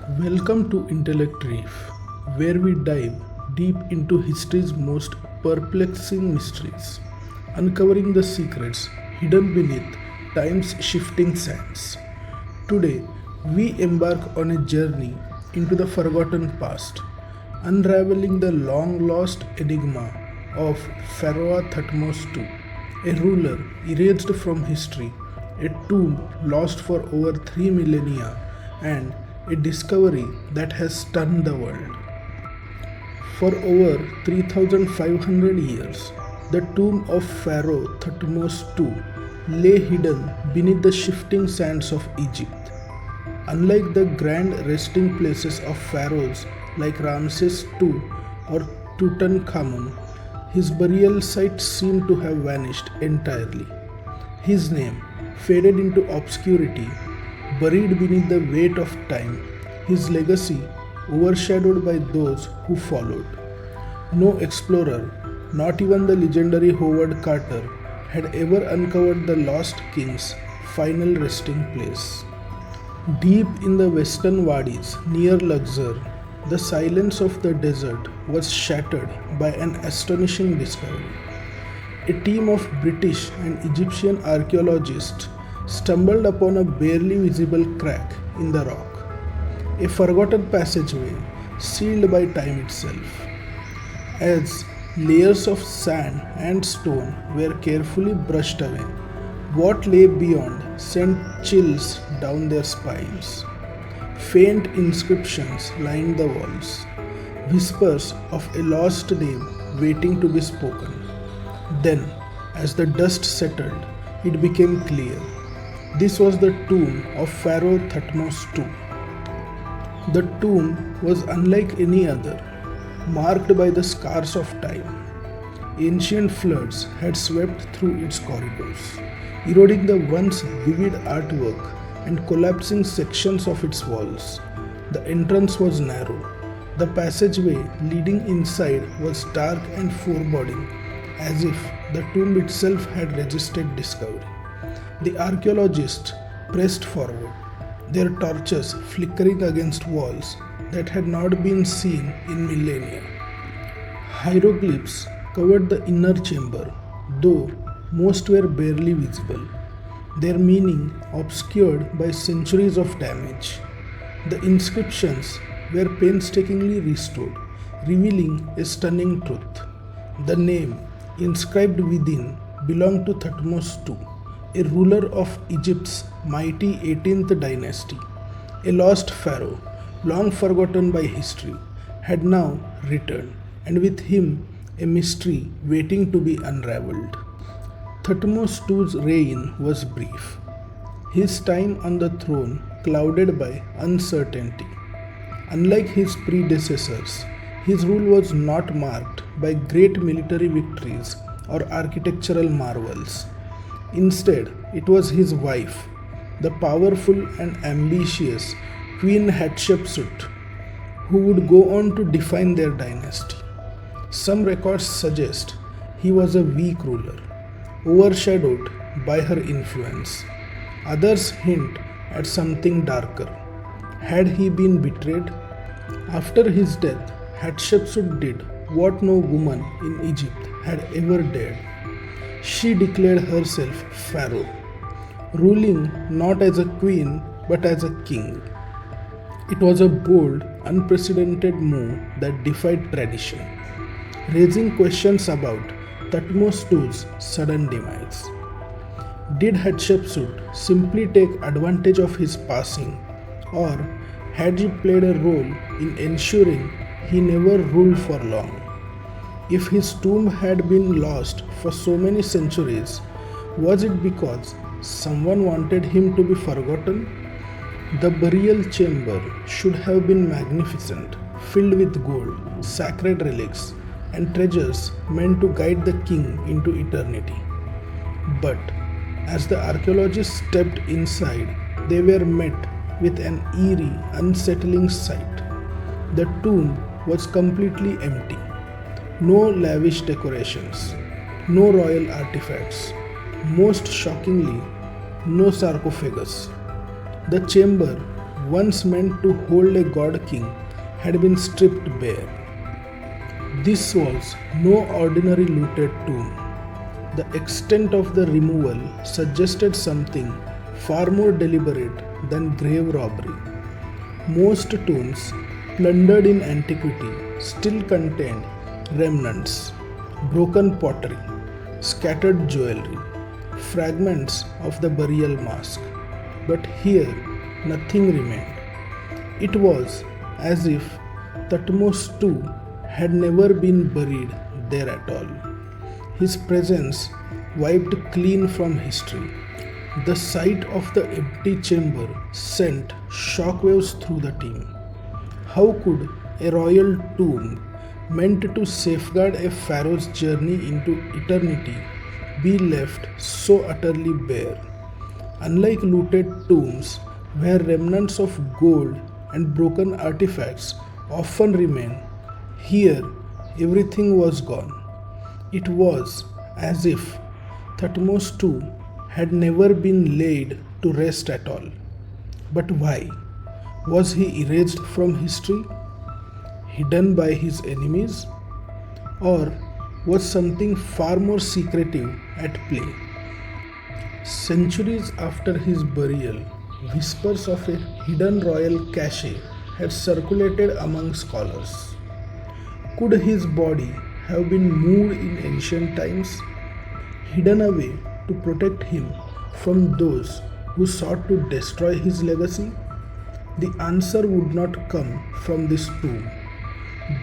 Welcome to Intellect Reef, where we dive deep into history's most perplexing mysteries, uncovering the secrets hidden beneath time's shifting sands. Today, we embark on a journey into the forgotten past, unraveling the long lost enigma of Pharaoh Thutmose II, a ruler erased from history, a tomb lost for over 3 millennia, and a discovery that has stunned the world. For over 3,500 years, the tomb of Pharaoh Thutmose II lay hidden beneath the shifting sands of Egypt. Unlike the grand resting places of pharaohs like Ramses II or Tutankhamun, his burial site seemed to have vanished entirely. His name faded into obscurity, buried beneath the weight of time, his legacy overshadowed by those who followed. No explorer, not even the legendary Howard Carter, had ever uncovered the lost king's final resting place. Deep in the Western Wadis near Luxor, the silence of the desert was shattered by an astonishing discovery. A team of British and Egyptian archaeologists stumbled upon a barely visible crack in the rock, a forgotten passageway sealed by time itself. As layers of sand and stone were carefully brushed away, what lay beyond sent chills down their spines. Faint inscriptions lined the walls, whispers of a lost name waiting to be spoken. Then, as the dust settled, it became clear. This was the tomb of Pharaoh Thutmose II. The tomb was unlike any other, marked by the scars of time. Ancient floods had swept through its corridors, eroding the once vivid artwork and collapsing sections of its walls. The entrance was narrow. The passageway leading inside was dark and foreboding, as if the tomb itself had resisted discovery. The archaeologists pressed forward, their torches flickering against walls that had not been seen in millennia. Hieroglyphs covered the inner chamber, though most were barely visible, their meaning obscured by centuries of damage. The inscriptions were painstakingly restored, revealing a stunning truth. The name inscribed within belonged to Thutmose II, a ruler of Egypt's mighty 18th dynasty. A lost pharaoh, long forgotten by history, had now returned, and with him a mystery waiting to be unraveled. Thutmose II's reign was brief, his time on the throne clouded by uncertainty. Unlike his predecessors, his rule was not marked by great military victories or architectural marvels. Instead, it was his wife, the powerful and ambitious Queen Hatshepsut, who would go on to define their dynasty. Some records suggest he was a weak ruler, overshadowed by her influence. Others hint at something darker. Had he been betrayed? After his death, Hatshepsut did what no woman in Egypt had ever dared. She declared herself Pharaoh, ruling not as a queen but as a king. It was a bold, unprecedented move that defied tradition, raising questions about Thutmose II's sudden demise. Did Hatshepsut simply take advantage of his passing, or had she played a role in ensuring he never ruled for long? If his tomb had been lost for so many centuries, was it because someone wanted him to be forgotten? The burial chamber should have been magnificent, filled with gold, sacred relics, and treasures meant to guide the king into eternity. But as the archaeologists stepped inside, they were met with an eerie, unsettling sight. The tomb was completely empty. No lavish decorations, no royal artifacts, most shockingly, no sarcophagus. The chamber, once meant to hold a god king, had been stripped bare. This was no ordinary looted tomb. The extent of the removal suggested something far more deliberate than grave robbery. Most tombs plundered in antiquity still contained remnants, broken pottery, scattered jewelry, fragments of the burial mask. But here nothing remained. It was as if Thutmose II had never been buried there at all. His presence wiped clean from history. The sight of the empty chamber sent shockwaves through the team. How could a royal tomb meant to safeguard a pharaoh's journey into eternity be left so utterly bare? Unlike looted tombs, where remnants of gold and broken artifacts often remain, here everything was gone. It was as if Thutmose II had never been laid to rest at all. But why? Was he erased from history? Hidden by his enemies? Or was something far more secretive at play? Centuries after his burial, whispers of a hidden royal cache had circulated among scholars. Could his body have been moved in ancient times, hidden away to protect him from those who sought to destroy his legacy? The answer would not come from this tomb,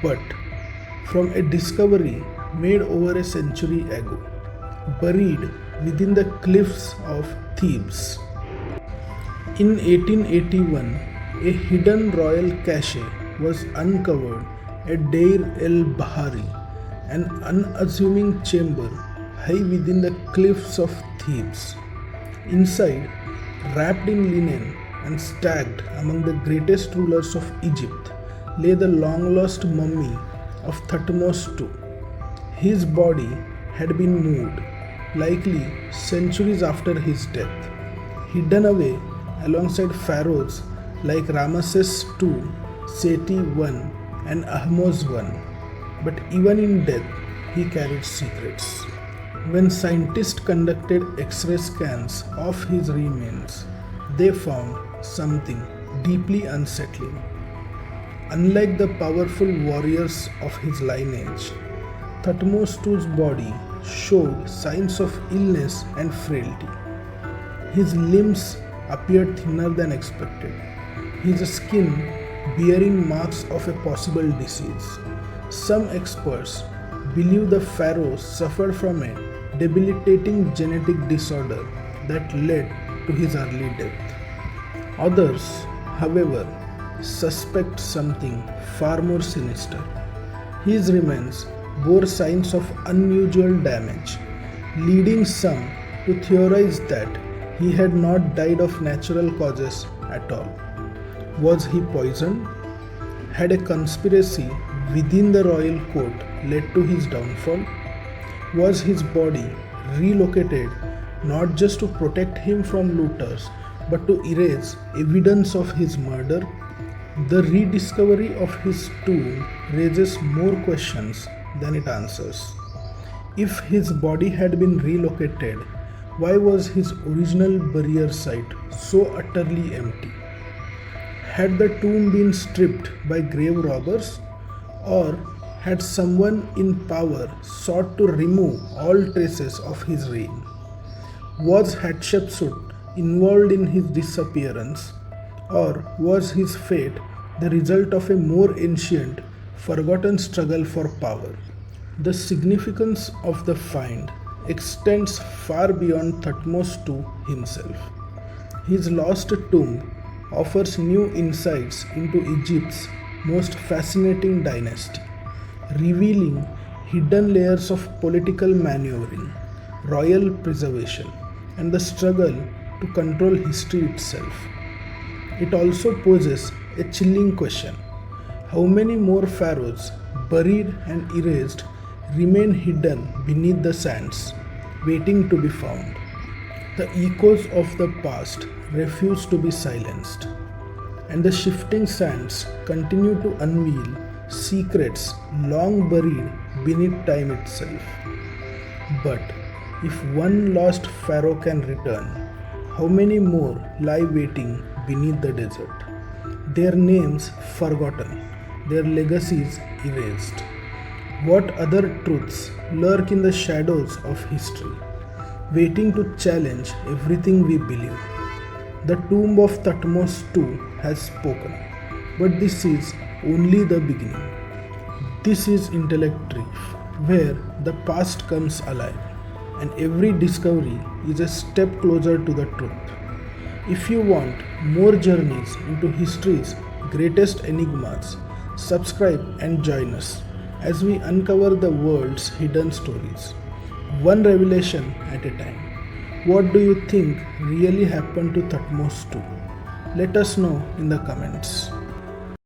but from a discovery made over a century ago, buried within the cliffs of Thebes. In 1881, a hidden royal cache was uncovered at Deir el-Bahari, an unassuming chamber high within the cliffs of Thebes. Inside, wrapped in linen and stacked among the greatest rulers of Egypt, lay the long-lost mummy of Thutmose II. His body had been moved, likely centuries after his death, hidden away alongside pharaohs like Ramses II, Seti I, and Ahmose I. But even in death, he carried secrets. When scientists conducted X-ray scans of his remains, they found something deeply unsettling. Unlike the powerful warriors of his lineage, Thutmose II's body showed signs of illness and frailty. His limbs appeared thinner than expected, his skin bearing marks of a possible disease. Some experts believe the pharaoh suffered from a debilitating genetic disorder that led to his early death. Others, however, suspect something far more sinister. His remains bore signs of unusual damage, leading some to theorize that he had not died of natural causes at all. Was he poisoned? Had a conspiracy within the royal court led to his downfall? Was his body relocated not just to protect him from looters but to erase evidence of his murder? The rediscovery of his tomb raises more questions than it answers. If his body had been relocated, why was his original burial site so utterly empty? Had the tomb been stripped by grave robbers, or had someone in power sought to remove all traces of his reign? Was Hatshepsut involved in his disappearance, or was his fate the result of a more ancient, forgotten struggle for power? The significance of the find extends far beyond Thutmose II himself. His lost tomb offers new insights into Egypt's most fascinating dynasty, revealing hidden layers of political maneuvering, royal preservation, and the struggle to control history itself. It also poses a chilling question: how many more pharaohs, buried and erased, remain hidden beneath the sands, waiting to be found? The echoes of the past refuse to be silenced, and the shifting sands continue to unveil secrets long buried beneath time itself. But if one lost pharaoh can return, how many more lie waiting beneath the desert? Their names forgotten, their legacies erased. What other truths lurk in the shadows of history, waiting to challenge everything we believe? The tomb of Thutmose II has spoken, but this is only the beginning. This is Intellect Reef, where the past comes alive, and every discovery is a step closer to the truth. If you want more journeys into history's greatest enigmas, subscribe and join us as we uncover the world's hidden stories, one revelation at a time. What do you think really happened to Thutmose II? Let us know in the comments.